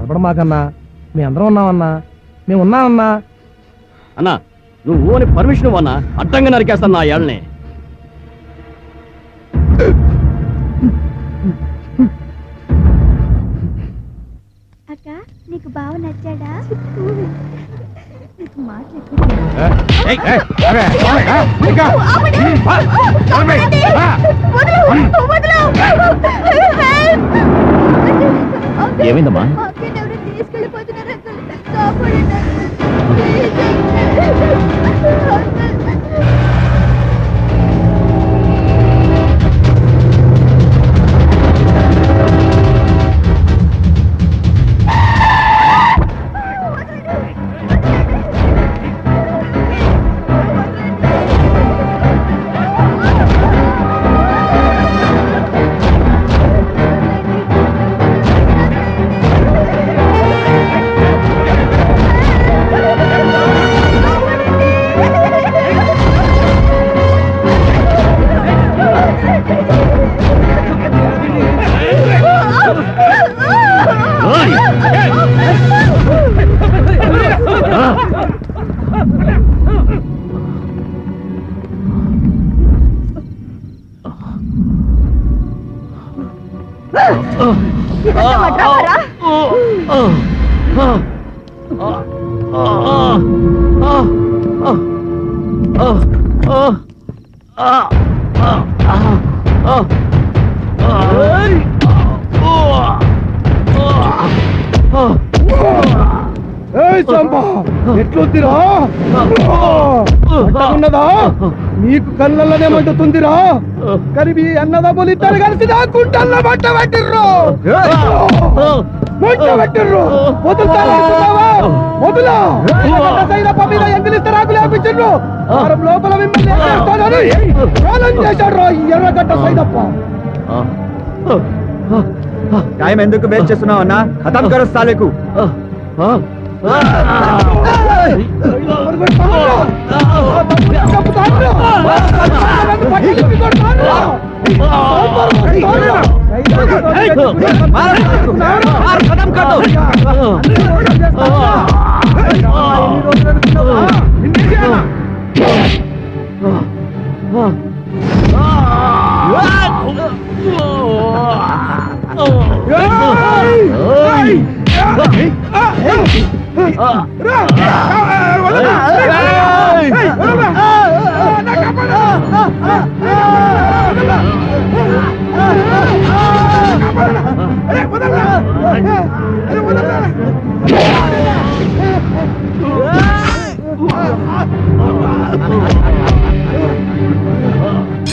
బాధపడమాకన్నా, మీ అందరం ఉన్నామన్నా, మేము ఉన్నామన్నా. అన్నా నువ్వు అని పర్మిషన్ ఇవ్వన్నా, అడ్డంగా నరికేస్తాను నా ఏళ్ళని. అక్క నీకు బావ నచ్చాడా? నీకు ఏమైందమ్మా? తీసుకెళ్ళిపోతున్నారు. ఎట్లుందిరా? ఉన్నదా నీకు కళ్ళల్లోనే మండుతుందిరా? కానీ మీ అన్నదమ్ములు ఇద్దరు కలిసి నా కుంటల్లో మంట పెట్టిర్రు. ఎంగిలిస్తరాకు లేపించు. వారం లోపల మిమ్మల్ని చేశాడు రా ఎర్రగడ్డ సైదప్ప. టైం ఎందుకు వేస్ట్ చేస్తున్నావు అన్నా? ఖతం కరో సాలేకు.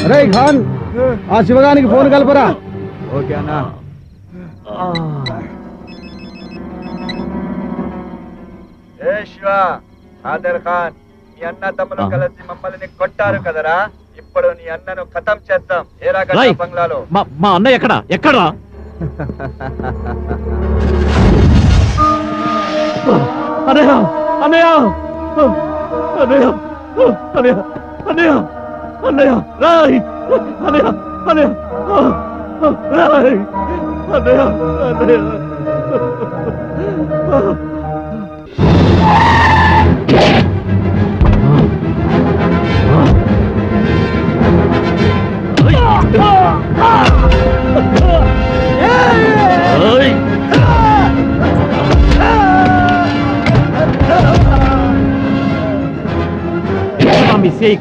అరే ఖాన్, ఆ శివగానికి ఫోన్ కలపరా. ఓకే అన్నా. ఏ శివ, ఆదర్ ఖాన్, మీ అన్న తమ్ములు కలిసి మమ్మల్ని కొట్టారు కదరా. ఇప్పుడు నీ అన్నను ఖతం చేద్దాం. ఏరా గడ్డ బంగ్లాలో. మా అన్న ఎక్కడ ఎక్కడా? అన్నయ్య అన్నయ్య అన్నయ్య అన్నయ్య అన్నయ్య అన్నయ్య రాయ్ అన్నయ్య అన్నయ్య రాయ్ అన్నయ్య అన్నయ్య.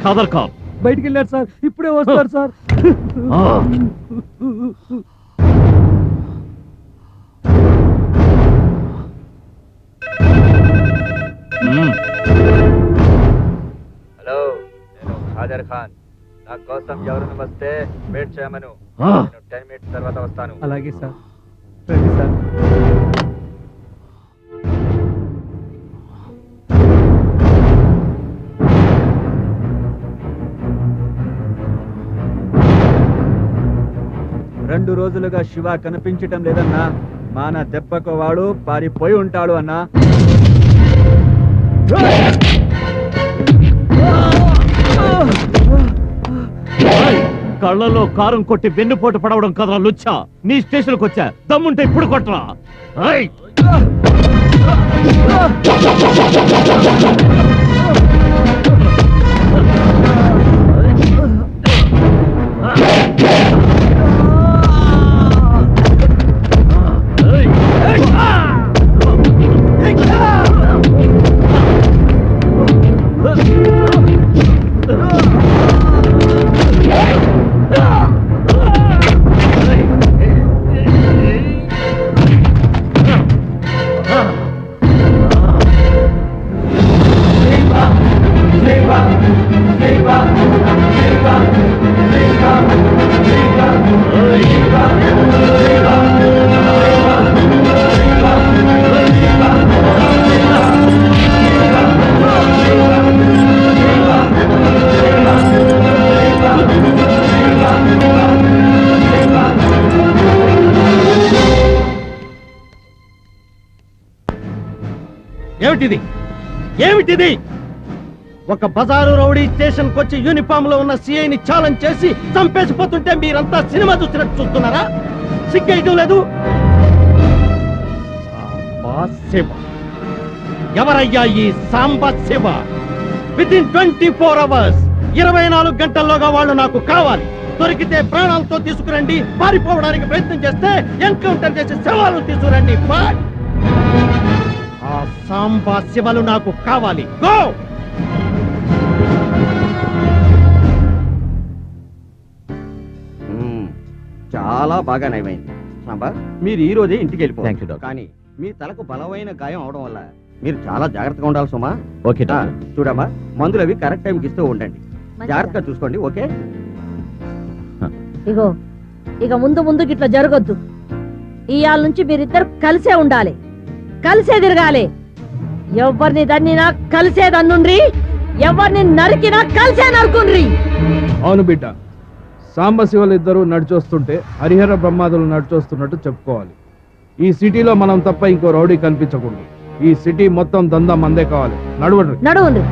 ఖాదర్ ఖాన్ బయటికి వెళ్ళారు సార్, ఇప్పుడే వస్తారు సార్. హలో, నేను ఖాదర్ ఖాన్. నా కోసం ఎవరిని వస్తే వెయిట్ చేయమను. నేను 10 మినిట్స్ తర్వాత వస్తాను. అలాగే సార్, రండి సార్. రెండు రోజులుగా శివ కనిపించటం లేదన్నా. మాన దెబ్బకు వాడు పారిపోయి ఉంటాడు అన్నా. కళ్ళలో కారం కొట్టి వెన్నుపోటు పడవడం కదరా లుచ్చా. నీ స్టేషన్కి వచ్చా, దమ్ముంటే ఇప్పుడు కొట్టరా. ఏమిటిది ఏమిటిది? ఒక బజారు రౌడీ స్టేషన్ వచ్చి యూనిఫామ్ లో ఉన్న సిఐని ఛాలెంజ్ చేసి చంపేసిపోతుంటే మీరంతా సినిమా చూసినట్టు చూస్తున్నారా? సిగ్గేయటం లేదు? శివ ఎవరయ్యా ఈ సాంబా శివ? వితిన్ 24 అవర్స్ 24 గంటల్లోగా వాళ్ళు నాకు కావాలి. దొరికితే ప్రాణాలతో తీసుకురండి, పారిపోవడానికి ప్రయత్నం చేస్తే ఎన్కౌంటర్ చేసి శవాలను తీసుకురండి. ఆ సాంబా శివలు నాకు కావాలి. గో! చాలా బాగా నయమైంది సాంబా. మీరు ఈ రోజే ఇంటికి Thank you, వెళ్ళిపోవాలి. doctor. కానీ మీ తలకు బలమైన గాయం అవడం వల్ల మీరు చాలా జాగ్రత్తగా ఉండాలి సుమా. ఓకే ఆ, చూడమ్మా, మందులు అవి కరెక్ట్ టైంకి ఇస్తూ ఉండండి. జాగ్రత్తగా చూసుకోండి. ఓకే? ఇగో ఇక ముందుకి ఇట్లా జరగొద్దు. ఇయాల నుంచి మీరిద్దరు కలిసే ఉండాలి, కలిసే తిరగాలి. ఎవరిని దన్నినా కలిసే దన్నుండ్రి, ఎవరిని నరికినా కలిసే నరుకుండ్రి. అవును బిడ్డ, సాంబశివలు ఇద్దరు నడిచొస్తుంటే హరిహర బ్రహ్మాదులు నడిచొస్తున్నట్టు చెప్పుకోవాలి. ఈ సిటీలో మనం తప్ప ఇంకో రౌడీ కనిపించకూడదు. ఈ సిటీ మొత్తం దందా మందే కావాలి. నడవండి. నడువుండ్రి.